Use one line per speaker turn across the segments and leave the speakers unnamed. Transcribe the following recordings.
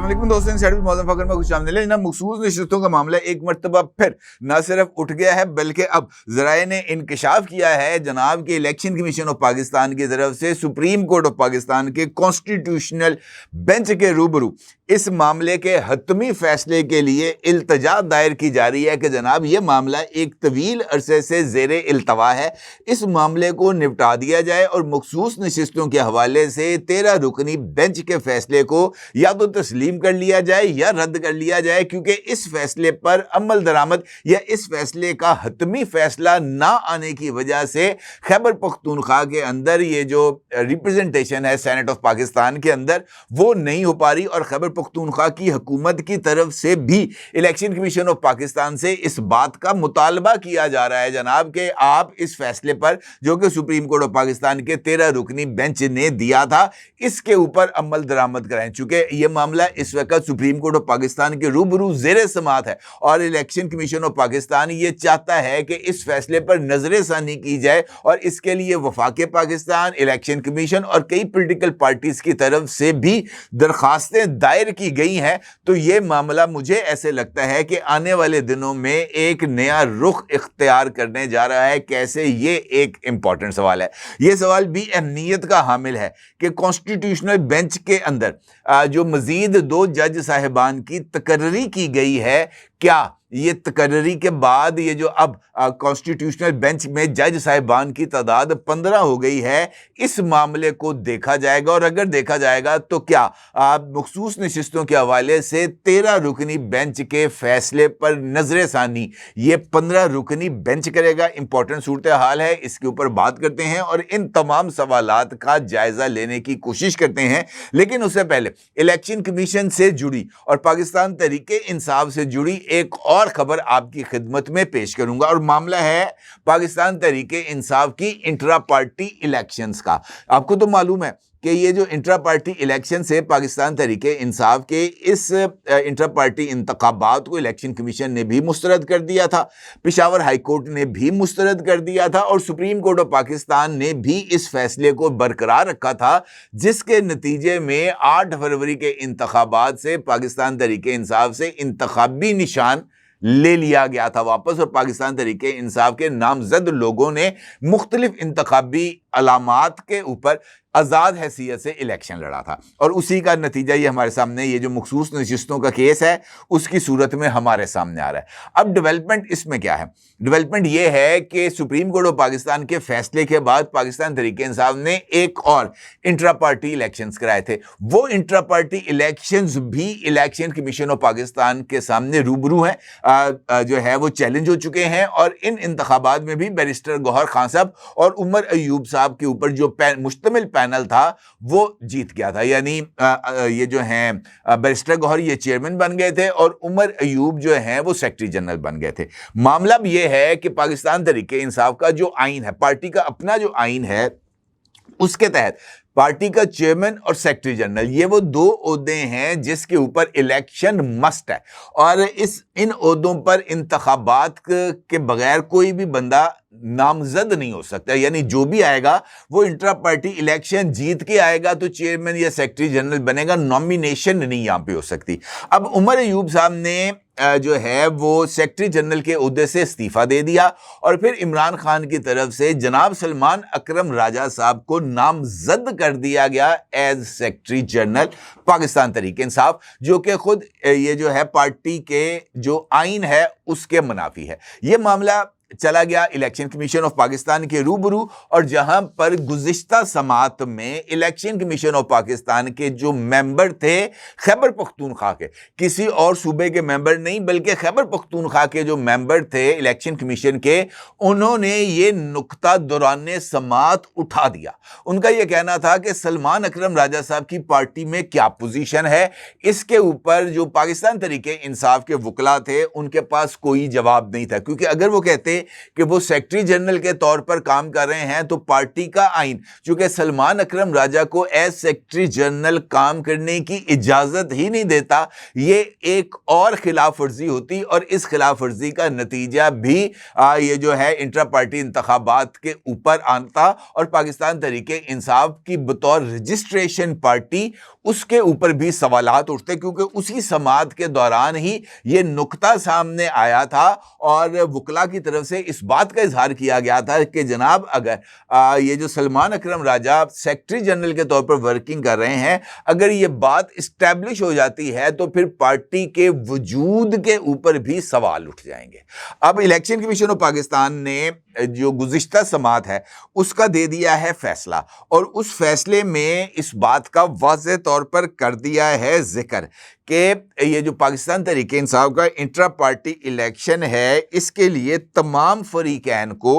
علیکم دوستوں، inside with معظم فخر میں خوش آمدید۔ لیکن مخصوص نشستوں کا معاملہ ایک مرتبہ پھر نہ صرف اٹھ گیا ہے بلکہ اب ذرائع نے انکشاف کیا ہے جناب کہ الیکشن کمیشن آف پاکستان کی طرف سے سپریم کورٹ آف پاکستان کے کانسٹیٹیوشنل بینچ کے روبرو اس معاملے کے حتمی فیصلے کے لیے التجا دائر کی جا رہی ہے کہ جناب یہ معاملہ ایک طویل عرصے سے زیر التوا ہے، اس معاملے کو نپٹا دیا جائے اور مخصوص نشستوں کے حوالے سے 13 رکنی بینچ کے فیصلے کو یا تو تسلیم کر لیا جائے یا رد کر لیا جائے، کیونکہ اس فیصلے پر عمل درآمد یا اس فیصلے کا حتمی فیصلہ نہ آنے کی وجہ سے خیبر پختونخوا کے اندر یہ جو ریپرزنٹیشن ہے سینٹ آف پاکستان کے اندر وہ نہیں ہو پا رہی، اور خیبر پختونخوا کی حکومت کی طرف سے بھی الیکشن کمیشن آف پاکستان سے اس بات کا مطالبہ کیا جا رہا ہے جناب کہ آپ اس فیصلے پر جو کہ سپریم کورٹ آف پاکستان کے 13 رکنی بینچ نے دیا تھا اس کے اوپر عمل درآمد کرائیں، چونکہ یہ معاملہ اس وقت سپریم کورٹ آف پاکستان کے روبرو زیر سماعت ہے اور الیکشن کمیشن آف پاکستان یہ چاہتا ہے کہ اس فیصلے پر نظر ثانی کی جائے، اور اس کے لیے وفاق پاکستان، الیکشن کمیشن اور کئی پولیٹیکل پارٹیز کی طرف سے بھی درخواستیں دائر کی گئی ہیں۔ تو یہ معاملہ مجھے ایسے لگتا ہے کہ آنے والے دنوں میں ایک نیا رخ اختیار کرنے جا رہا ہے۔ کیسے؟ یہ ایک امپورٹنٹ سوال ہے، یہ سوال بھی اہمیت کا حامل ہے کہ کانسٹیٹیوشنل بینچ کے اندر جو مزید 2 جج صاحبان کی تقرری کی گئی ہے، کیا یہ تقرری کے بعد یہ جو اب کانسٹیٹیوشنل بینچ میں جج صاحبان کی تعداد 15 ہو گئی ہے، اس معاملے کو دیکھا جائے گا، اور اگر دیکھا جائے گا تو کیا مخصوص نشستوں کے حوالے سے 13 رکنی بینچ کے فیصلے پر نظر ثانی یہ 15 رکنی بینچ کرے گا؟ امپورٹنٹ صورتحال ہے، اس کے اوپر بات کرتے ہیں اور ان تمام سوالات کا جائزہ لینے کی کوشش کرتے ہیں۔ لیکن اس سے پہلے الیکشن کمیشن سے جڑی اور پاکستان تحریک انصاف سے جڑی ایک اور خبر آپ کی خدمت میں پیش کروں گا، اور معاملہ ہے پاکستان تحریک انصاف کی انٹرا پارٹی الیکشنز کا۔ آپ کو تو معلوم ہے کہ یہ جو انٹرا پارٹی الیکشن سے پاکستان تحریک انصاف کے اس انٹرا پارٹی انتخابات کو الیکشن کمیشن نے بھی مسترد کر دیا تھا، پشاور ہائی کورٹ نے بھی مسترد کر دیا تھا، اور سپریم کورٹ آف پاکستان نے بھی اس فیصلے کو برقرار رکھا تھا، جس کے نتیجے میں 8 فروری کے انتخابات سے پاکستان تحریک انصاف سے انتخابی نشان لے لیا گیا تھا واپس، اور پاکستان تحریک انصاف کے نامزد لوگوں نے مختلف انتخابی علامات کے اوپر آزاد حیثیت سے الیکشن لڑا تھا، اور اسی کا نتیجہ یہ ہمارے سامنے یہ جو مخصوص نشستوں کا کیس ہے اس کی صورت میں ہمارے سامنے آ رہا ہے۔ اب ڈیولپمنٹ اس میں کیا ہے؟ ڈیولپمنٹ یہ ہے کہ سپریم کورٹ آف پاکستان کے فیصلے کے بعد پاکستان تحریک انصاف نے ایک اور انٹرا پارٹی الیکشنز کرائے تھے، وہ انٹرا پارٹی الیکشنز بھی الیکشن کمیشن آف پاکستان کے سامنے روبرو ہیں، جو ہے وہ چیلنج ہو چکے ہیں، اور ان انتخابات میں بھی بیرسٹر گوہر خان صاحب اور عمر ایوب صاحب کے اوپر جو مشتمل پینل تھا وہ جیت گیا تھا، یعنی یہ جو ہیں بیرسٹر گوہر یہ چیئرمین بن گئے تھے اور عمر ایوب جو ہیں وہ سیکرٹری جنرل بن گئے تھے۔ معاملہ بھی یہ ہے کہ پاکستان تحریک انصاف کا جو آئین ہے، پارٹی کا اپنا جو آئین ہے، اس کے تحت پارٹی کا چیئرمین اور سیکرٹری جنرل یہ وہ 2 عہدے ہیں جس کے اوپر الیکشن مسٹ ہے، اور ان عہدوں پر انتخابات کے بغیر کوئی بھی بندہ نامزد نہیں ہو سکتا، یعنی جو بھی آئے گا وہ انٹرا پارٹی الیکشن جیت کے آئے گا تو چیئرمین یا سیکرٹری جنرل بنے گا، نامینیشن نہیں یہاں پہ ہو سکتی۔ اب عمر ایوب صاحب نے جو ہے وہ سیکرٹری جنرل کے عہدے سے استعفیٰ دے دیا، اور پھر عمران خان کی طرف سے جناب سلمان اکرم راجہ صاحب کو نامزد کر دیا گیا as secretary general Pakistan Tehreek Insaf, جو کہ خود یہ جو ہے پارٹی کے جو آئین ہے اس کے منافی ہے۔ یہ معاملہ چلا گیا الیکشن کمیشن آف پاکستان کے روبرو، اور جہاں پر گزشتہ سماعت میں الیکشن کمیشن آف پاکستان کے جو ممبر تھے خیبر پختونخوا کے، کسی اور صوبے کے ممبر نہیں بلکہ خیبر پختونخوا کے جو ممبر تھے الیکشن کمیشن کے، انہوں نے یہ نقطہ دوران سماعت اٹھا دیا۔ ان کا یہ کہنا تھا کہ سلمان اکرم راجہ صاحب کی پارٹی میں کیا پوزیشن ہے، اس کے اوپر جو پاکستان تحریک انصاف کے وکلا تھے ان کے پاس کوئی جواب نہیں تھا، کیونکہ اگر وہ کہتے لیے کہ وہ سیکرٹری جنرل کے طور پر کام کر رہے ہیں تو پارٹی کا آئین چونکہ سلمان اکرم راجہ کو ایز سیکرٹری جنرل کام کرنے کی اجازت ہی نہیں دیتا، یہ ایک اور خلاف ورزی ہوتی اور اس خلاف ورزی کا نتیجہ بھی یہ جو ہے انٹرا پارٹی انتخابات کے اوپر آتا اور پاکستان تحریک انصاف کی بطور رجسٹریشن پارٹی اس کے اوپر بھی سوالات اٹھتے، کیونکہ اسی سماعت کے دوران ہی یہ نقطہ سامنے آیا تھا اور وکلاء کی طرف سے اس بات کا اظہار کیا گیا تھا کہ جناب اگر یہ جو سلمان اکرم راجہ سیکرٹری جنرل کے طور پر ورکنگ کر رہے ہیں، اگر یہ بات اسٹیبلش ہو جاتی ہے تو پھر پارٹی کے وجود کے اوپر بھی سوال اٹھ جائیں گے۔ اب الیکشن کمیشن آف پاکستان نے جو گزشتہ سماعت ہے اس کا دے دیا ہے فیصلہ، اور اس فیصلے میں اس بات کا واضح طور پر کر دیا ہے ذکر کہ یہ جو پاکستان تحریک انصاف کا انٹرا پارٹی الیکشن ہے اس کے لیے تمام فریقین کو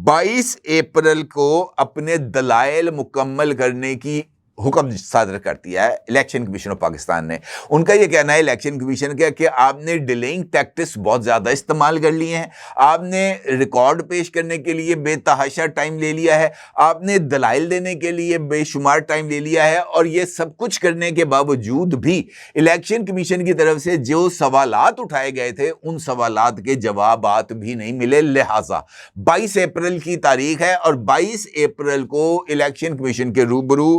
22 اپریل کو اپنے دلائل مکمل کرنے کی حکم صادر کر دیا ہے الیکشن کمیشن آف پاکستان نے۔ ان کا یہ کہنا ہے الیکشن کمیشن کا کہ آپ نے ڈیلیئنگ ٹیکٹکس بہت زیادہ استعمال کر لیے ہیں، آپ نے ریکارڈ پیش کرنے کے لیے بے تحاشا ٹائم لے لیا ہے، آپ نے دلائل دینے کے لیے بے شمار ٹائم لے لیا ہے، اور یہ سب کچھ کرنے کے باوجود بھی الیکشن کمیشن کی طرف سے جو سوالات اٹھائے گئے تھے ان سوالات کے جوابات بھی نہیں ملے۔ لہٰذا 22 اپریل کی تاریخ ہے اور 22 اپریل کو الیکشن کمیشن کے روبرو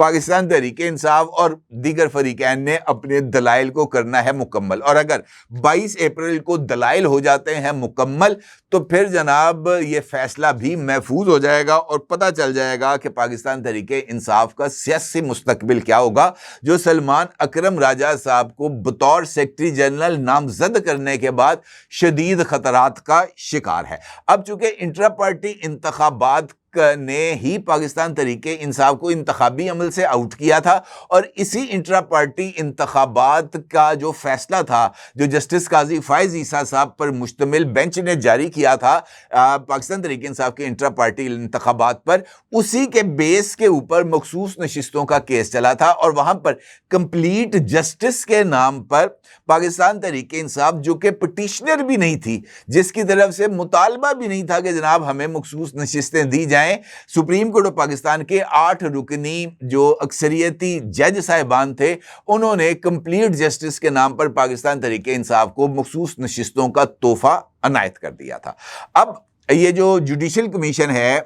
پاکستان تحریک انصاف اور دیگر فریقین نے اپنے دلائل کو کرنا ہے مکمل، اور اگر 22 اپریل کو دلائل ہو جاتے ہیں مکمل تو پھر جناب یہ فیصلہ بھی محفوظ ہو جائے گا اور پتہ چل جائے گا کہ پاکستان تحریک انصاف کا سیاسی مستقبل کیا ہوگا، جو سلمان اکرم راجہ صاحب کو بطور سیکرٹری جنرل نامزد کرنے کے بعد شدید خطرات کا شکار ہے۔ اب چونکہ انٹرا پارٹی انتخابات نے ہی پاکستان تحریک انصاف کو انتخابی عمل سے آؤٹ کیا تھا، اور اسی انٹرا پارٹی انتخابات کا جو فیصلہ تھا جو جسٹس قاضی فائز عیسیٰ صاحب پر مشتمل بینچ نے جاری کیا تھا پاکستان تحریک انصاف کے انٹرا پارٹی انتخابات پر، اسی کے بیس کے اوپر مخصوص نشستوں کا کیس چلا تھا، اور وہاں پر کمپلیٹ جسٹس کے نام پر پاکستان تحریک انصاف جو کہ پٹیشنر بھی نہیں تھی، جس کی طرف سے مطالبہ بھی نہیں تھا کہ جناب ہمیں مخصوص نشستیں دی جائیں، سپریم کورٹ آف پاکستان کے 8 رکنی جو اکثریتی جج صاحبان تھے انہوں نے کمپلیٹ جسٹس کے نام پر پاکستان تحریک انصاف کو مخصوص نشستوں کا تحفہ عنایت کر دیا تھا۔ اب یہ جو جوڈیشل کمیشن ہے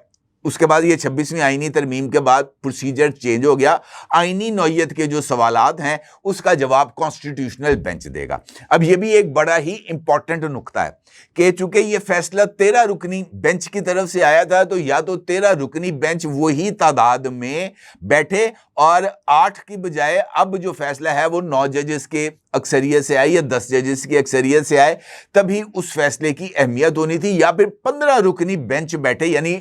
اس کے بعد یہ 26ویں آئینی ترمیم کے بعد پروسیجر چینج ہو گیا، آئینی نوعیت کے جو سوالات ہیں اس کا جواب کانسٹیٹیوشنل بینچ دے گا۔ اب یہ بھی ایک بڑا ہی امپورٹنٹ نقطہ ہے کہ چونکہ یہ فیصلہ 13 رکنی بینچ کی طرف سے آیا تھا تو یا تو 13 رکنی بینچ وہی تعداد میں بیٹھے، اور 8 کی بجائے اب جو فیصلہ ہے وہ 9 ججز کے اکثریت سے آئے یا 10 ججز کی اکثریت سے آئے، تبھی اس فیصلے کی اہمیت ہونی تھی، یا پھر 15 رکنی بینچ بیٹھے، یعنی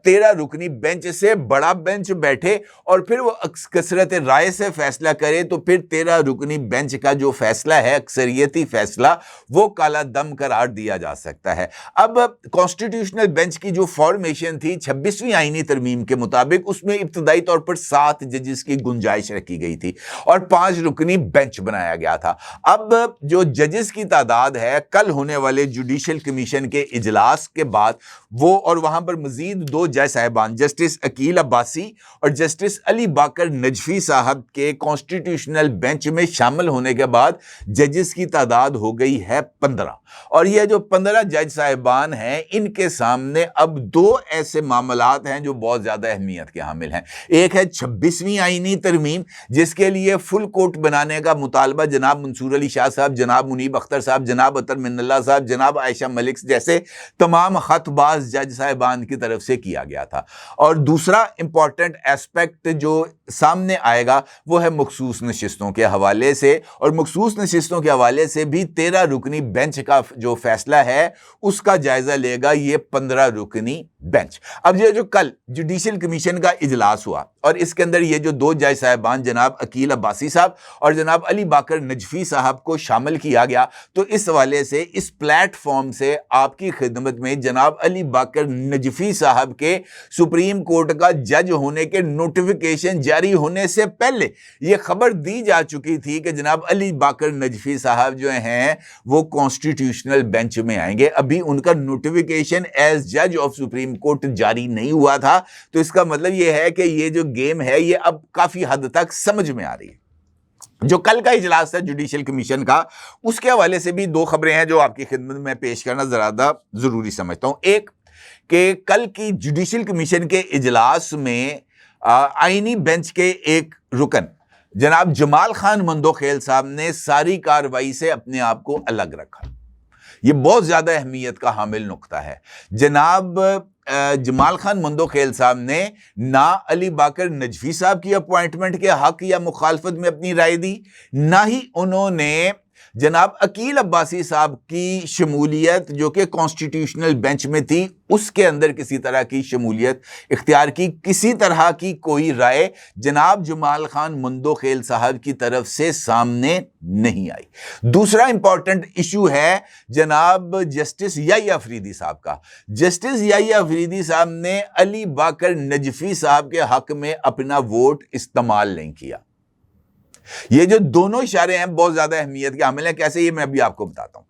13 رکنی بینچ سے بڑا بینچ بیٹھے اور پھر وہ کثرت رائے سے فیصلہ کرے، تو پھر 13 رکنی بینچ کا جو فیصلہ ہے اکثریتی فیصلہ وہ کالا دم قرار دیا جا سکتا ہے۔ اب کانسٹیٹیوشنل بینچ کی جو فارمیشن تھی 26ویں آئینی ترمیم کے مطابق اس میں ابتدائی طور پر 7 ججز کی گنجائش رکھی گئی تھی اور 5 رکنی بینچ بنایا گیا تھا۔ اب جو ججز کی تعداد ہے کل ہونے والے جوڈیشل کمیشن کے اجلاس کے بعد وہ، اور وہاں پر مزید 2 جج صاحبان جسٹس عقیل عباسی اور جسٹس علی باقر نجفی صاحب کے کانسٹیٹیوشنل بینچ میں شامل ہونے کے بعد ججز کی تعداد ہو گئی ہے 15، اور یہ جو 15 جج صاحبان ہیں ان کے سامنے اب 2 ایسے معاملات ہیں جو بہت زیادہ اہمیت کے حامل ہیں۔ ایک ہے 26ویں آئینی ترمیم جس کے لیے فل کورٹ بنانے کا مطالبہ جناب منصور علی شاہ صاحب، جناب منیب اختر صاحب، جناب اطہر من اللہ صاحب، جناب عائشہ ملک جیسے تمام خط باز جج صاحبان کی طرف سے کیا گیا تھا۔ اور دوسرا امپورٹنٹ ایسپیکٹ جو سامنے آئے گا وہ ہے مخصوص نشستوں کے حوالے سے، اور مخصوص نشستوں کے حوالے سے بھی 13 رکنی بینچ کا جو فیصلہ ہے اس کا جائزہ لے گا یہ 15 رکنی بینچ۔ اب یہ جو کل جوڈیشل کمیشن کا اجلاس ہوا اور اس کے اندر یہ جو 2 جج صاحبان جناب عقیل عباسی صاحب اور جناب علی باقر نجفی صاحب کو شامل کیا گیا، تو اس حوالے سے اس پلیٹ فارم سے آپ کی خدمت میں جناب علی باقر نجفی صاحب کے سپریم کورٹ کا جج ہونے کے نوٹیفیکیشن جاری ہونے سے پہلے یہ خبر دی جا چکی تھی کہ جناب علی باقر نجفی صاحب جو ہیں وہ کانسٹیٹیوشنل بینچ میں آئیں گے. ابھی ان کا نوٹیفیکیشن ایز جج آف سپریم کورٹ جاری نہیں ہوا تھا, تو اس کا مطلب یہ ہے کہ یہ جو گیم ہے یہ اب کافی حد تک سمجھ میں آ رہی ہے. جو کل کا اجلاس ہے جوڈیشل کمیشن کا, اس کے حوالے سے بھی دو خبریں ہیں جو آپ کی خدمت میں پیش کرنا زیادہ ضروری سمجھتا ہوں. ایک کہ کل کی جوڈیشل کمیشن کے اجلاس میں آئینی بینچ کے ایک رکن جناب جمال خان مندوخیل صاحب نے ساری کارروائی سے اپنے آپ کو الگ رکھا. یہ بہت زیادہ اہمیت کا حامل نقطہ ہے. جناب جمال خان مندوخیل صاحب نے نہ علی باقر نجفی صاحب کی اپوائنٹمنٹ کے حق یا مخالفت میں اپنی رائے دی, نہ ہی انہوں نے جناب عقیل عباسی صاحب کی شمولیت جو کہ کانسٹیٹیوشنل بینچ میں تھی اس کے اندر کسی طرح کی شمولیت اختیار کی. کسی طرح کی کوئی رائے جناب جمال خان مندوخیل صاحب کی طرف سے سامنے نہیں آئی. دوسرا امپورٹنٹ ایشو ہے جناب جسٹس یحییٰ افریدی صاحب کا. جسٹس یحییٰ افریدی صاحب نے علی باقر نجفی صاحب کے حق میں اپنا ووٹ استعمال نہیں کیا. یہ جو دونوں اشارے ہیں بہت زیادہ اہمیت کے حامل ہیں. کیسے, یہ میں ابھی آپ کو بتاتا ہوں.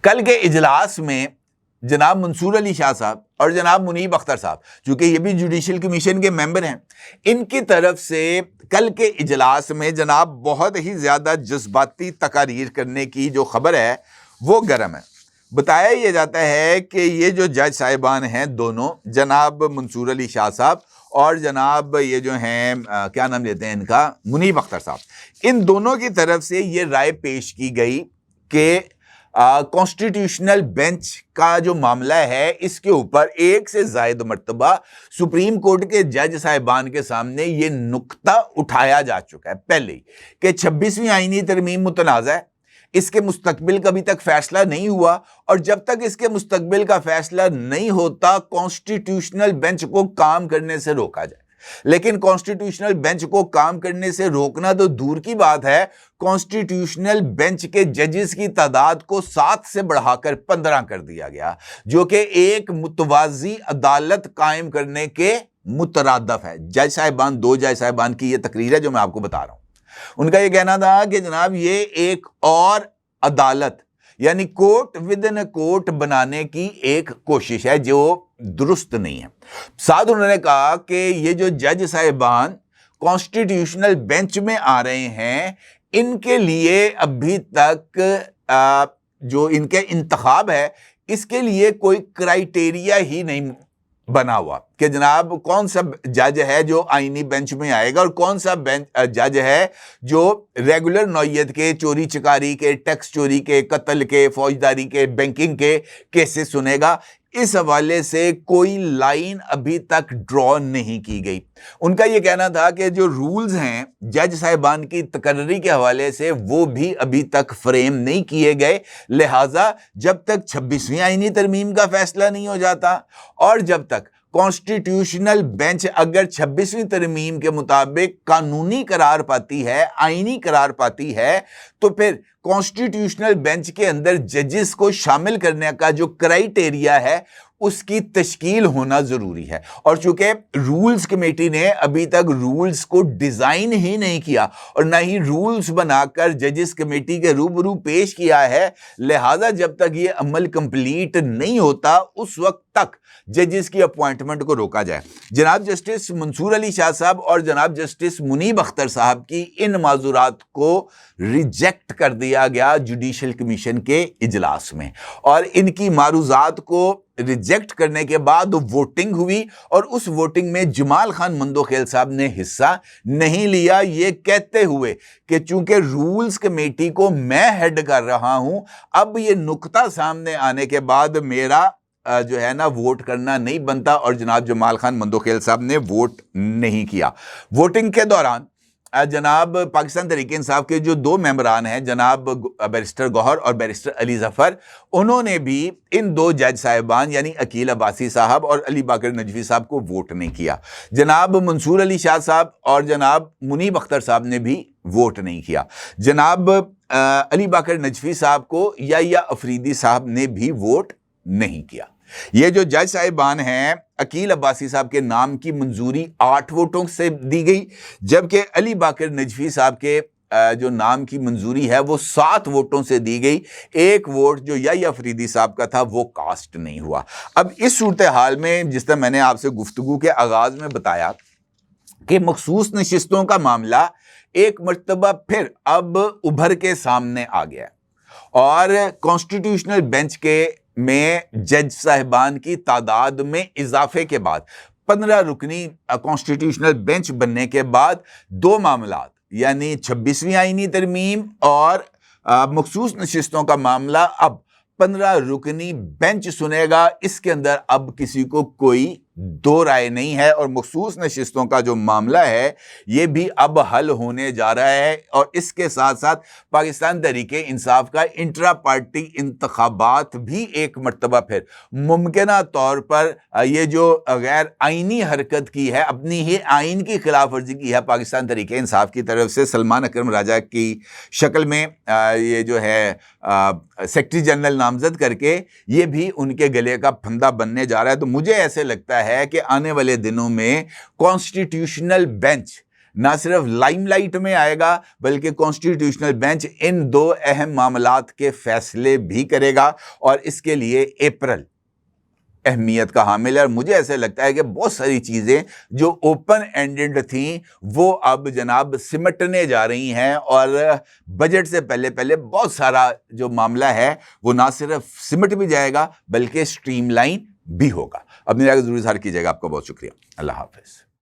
کل کے اجلاس میں جناب منصور علی شاہ صاحب اور جناب منیب اختر صاحب, چونکہ یہ بھی جوڈیشل کمیشن کے ممبر ہیں, ان کی طرف سے کل کے اجلاس میں جناب بہت ہی زیادہ جذباتی تقاریر کرنے کی جو خبر ہے وہ گرم ہے. بتایا یہ جاتا ہے کہ یہ جو جج صاحبان ہیں دونوں, جناب منصور علی شاہ صاحب اور جناب یہ جو ہیں کیا نام لیتے ہیں ان کا, منیب اختر صاحب, ان دونوں کی طرف سے یہ رائے پیش کی گئی کہ کانسٹیٹیوشنل بینچ کا جو معاملہ ہے اس کے اوپر ایک سے زائد مرتبہ سپریم کورٹ کے جج صاحبان کے سامنے یہ نقطہ اٹھایا جا چکا ہے پہلے ہی کہ 26ویں آئینی ترمیم متنازع ہے, اس کے مستقبل کا ابھی تک فیصلہ نہیں ہوا, اور جب تک اس کے مستقبل کا فیصلہ نہیں ہوتا کانسٹیٹیوشنل بینچ کو کام کرنے سے روکا جائے. لیکن کانسٹیٹیوشنل بینچ کو کام کرنے سے روکنا تو دور کی بات ہے, کانسٹیٹیوشنل بینچ کے ججز کی تعداد کو 7 سے بڑھا کر 15 کر دیا گیا, جو کہ ایک متوازی عدالت قائم کرنے کے مترادف ہے. جج صاحبان, 2 جج صاحبان کی یہ تقریر ہے جو میں آپ کو بتا رہا ہوں. ان کا یہ کہنا تھا کہ جناب یہ ایک اور عدالت یعنی کورٹ ود ان کورٹ بنانے کی ایک کوشش ہے جو درست نہیں ہے. ساتھ انہوں نے کہا کہ یہ جو جج صاحبان کانسٹیٹیوشنل بینچ میں آ رہے ہیں ان کے لیے ابھی تک جو ان کے انتخاب ہے اس کے لیے کوئی کرائیٹیریا ہی نہیں بنا ہوا کہ جناب کون سا جج ہے جو آئینی بینچ میں آئے گا اور کون سا جج ہے جو ریگولر نوعیت کے چوری چکاری کے, ٹیکس چوری کے, قتل کے, فوجداری کے, بینکنگ کے کیسز سنے گا. اس حوالے سے کوئی لائن ابھی تک ڈرا نہیں کی گئی. ان کا یہ کہنا تھا کہ جو رولز ہیں جج صاحبان کی تقرری کے حوالے سے وہ بھی ابھی تک فریم نہیں کیے گئے, لہٰذا جب تک 26ویں آئینی ترمیم کا فیصلہ نہیں ہو جاتا اور جب تک کانسٹیٹیوشنل بینچ اگر 26ویں ترمیم کے مطابق قانونی قرار پاتی ہے, آئینی قرار پاتی ہے, تو پھر کانسٹیٹیوشنل بینچ کے اندر ججز کو شامل کرنے کا جو کرائیٹیریا ہے اس کی تشکیل ہونا ضروری ہے. اور چونکہ رولز کمیٹی نے ابھی تک رولز کو ڈیزائن ہی نہیں کیا اور نہ ہی رولز بنا کر ججز کمیٹی کے روبرو پیش کیا ہے, لہٰذا جب تک یہ عمل کمپلیٹ نہیں ہوتا اس وقت تک ججز کی اپوائنٹمنٹ کو روکا جائے. جناب جسٹس منصور علی شاہ صاحب اور جناب جسٹس منیب اختر صاحب کی ان معذورات کو ریجیکٹ کر دیا گیا جوڈیشل کمیشن کے اجلاس میں, اور ان کی معروضات کو ریجیکٹ کرنے کے بعد ووٹنگ ہوئی اور اس ووٹنگ میں جمال خان مندوخیل صاحب نے حصہ نہیں لیا, یہ کہتے ہوئے کہ چونکہ رولز کمیٹی کو میں ہیڈ کر رہا ہوں اب یہ نقطہ سامنے آنے کے بعد میرا جو ہے نا ووٹ کرنا نہیں بنتا, اور جناب جمال خان مندوخیل صاحب نے ووٹ نہیں کیا. ووٹنگ کے دوران جناب پاکستان تحریک انصاف کے جو 2 ممبران ہیں جناب بیرسٹر گوہر اور بیرسٹر علی ظفر, انہوں نے بھی ان 2 جج صاحبان یعنی عقیل عباسی صاحب اور علی باقر نجفی صاحب کو ووٹ نہیں کیا. جناب منصور علی شاہ صاحب اور جناب منیب اختر صاحب نے بھی ووٹ نہیں کیا. جناب علی باقر نجفی صاحب کو یحییٰ افریدی صاحب نے بھی ووٹ نہیں کیا. یہ جو جج صاحبان ہیں عقیل عباسی صاحب کے نام کی منظوری 8 ووٹوں سے دی گئی، جبکہ علی باقر نجفی صاحب کے جو نام کی منظوری ہے وہ 7 ووٹوں سے دی گئی۔ 1 ووٹ جو یحییٰ فریدی صاحب کا تھا وہ کاسٹ نہیں ہوا۔ اب اس صورتحال میں جس طرح میں نے آپ سے گفتگو کے آغاز میں بتایا کہ مخصوص نشستوں کا معاملہ ایک مرتبہ پھر اب ابھر کے سامنے آ گیا اور کانسٹیٹیوشنل بینچ کے میں جج صاحبان کی تعداد میں اضافے کے بعد 15 رکنی کانسٹیٹیوشنل بینچ بننے کے بعد 2 معاملات یعنی 26ویں آئینی ترمیم اور مخصوص نشستوں کا معاملہ اب 15 رکنی بینچ سنے گا۔ اس کے اندر اب کسی کو کوئی دو رائے نہیں ہے، اور مخصوص نشستوں کا جو معاملہ ہے یہ بھی اب حل ہونے جا رہا ہے، اور اس کے ساتھ ساتھ پاکستان تحریک انصاف کا انٹرا پارٹی انتخابات بھی ایک مرتبہ پھر ممکنہ طور پر یہ جو غیر آئینی حرکت کی ہے، اپنی ہی آئین کی خلاف ورزی کی ہے پاکستان تحریک انصاف کی طرف سے سلمان اکرم راجہ کی شکل میں یہ جو ہے سیکرٹری جنرل نامزد کر کے، یہ بھی ان کے گلے کا پھندا بننے جا رہا ہے۔ تو مجھے ایسے لگتا ہے کہ آنے والے دنوں میں کانسٹیٹیوشنل بینچ نہ صرف لائم لائٹ میں آئے گا بلکہ کانسٹیٹیوشنل بینچ ان 2 اہم معاملات کے فیصلے بھی کرے گا، اور اس کے لیے اپریل اہمیت کا حامل ہے۔ اور مجھے ایسے لگتا ہے کہ بہت ساری چیزیں جو اوپن اینڈڈ تھیں وہ اب جناب سمٹنے جا رہی ہیں، اور بجٹ سے پہلے بہت سارا جو معاملہ ہے وہ نہ صرف سمٹ بھی جائے گا بلکہ سٹریم لائن بھی ہوگا۔ اپنی رائے ضرور اظہار کیجیے گا۔ آپ کا بہت شکریہ۔ اللہ حافظ۔